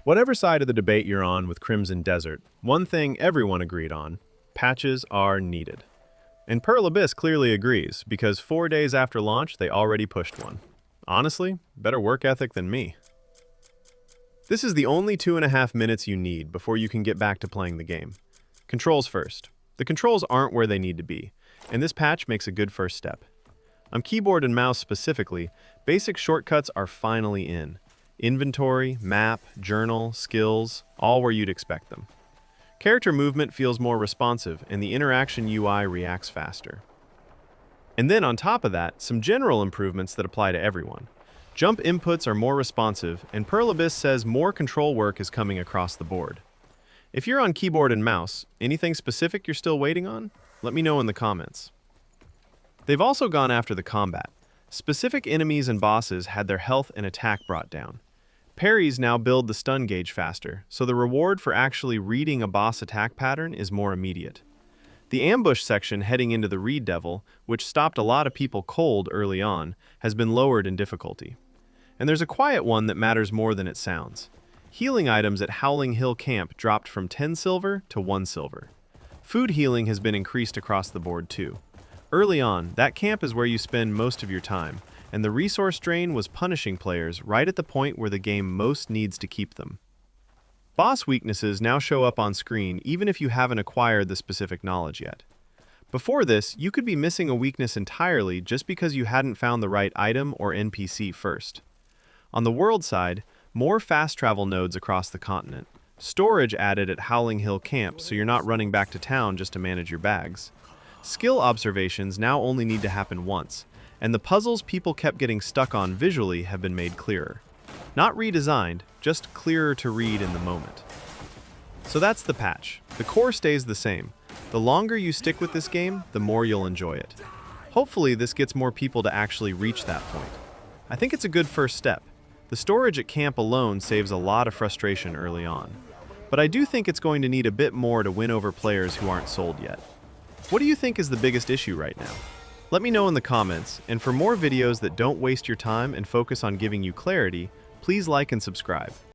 Whatever side of the debate you're on with Crimson Desert, one thing everyone agreed on: patches are needed. And Pearl Abyss clearly agrees, because 4 days after launch, they already pushed one. Honestly, better work ethic than me. This is the only 2.5 minutes you need before you can get back to playing the game. Controls first. The controls aren't where they need to be, and this patch makes a good first step. On keyboard and mouse specifically, basic shortcuts are finally in. Inventory, map, journal, skills, all where you'd expect them. Character movement feels more responsive, and the interaction UI reacts faster. And then on top of that, some general improvements that apply to everyone. Jump inputs are more responsive, and Pearl Abyss says more control work is coming across the board. If you're on keyboard and mouse, anything specific you're still waiting on? Let me know in the comments. They've also gone after the combat. Specific enemies and bosses had their health and attack brought down. Parries now build the stun gauge faster, so the reward for actually reading a boss attack pattern is more immediate. The ambush section heading into the Reed Devil, which stopped a lot of people cold early on, has been lowered in difficulty. And there's a quiet one that matters more than it sounds. Healing items at Howling Hill Camp dropped from 10 silver to 1 silver. Food healing has been increased across the board too. Early on, that camp is where you spend most of your time, and the resource drain was punishing players right at the point where the game most needs to keep them. Boss weaknesses now show up on screen even if you haven't acquired the specific knowledge yet. Before this, you could be missing a weakness entirely just because you hadn't found the right item or NPC first. On the world side, more fast travel nodes across the continent. Storage added at Howling Hill Camp so you're not running back to town just to manage your bags. Skill observations now only need to happen once, and the puzzles people kept getting stuck on visually have been made clearer. Not redesigned, just clearer to read in the moment. So that's the patch. The core stays the same. The longer you stick with this game, the more you'll enjoy it. Hopefully this gets more people to actually reach that point. I think it's a good first step. The storage at camp alone saves a lot of frustration early on. But I do think it's going to need a bit more to win over players who aren't sold yet. What do you think is the biggest issue right now? Let me know in the comments, and for more videos that don't waste your time and focus on giving you clarity, please like and subscribe.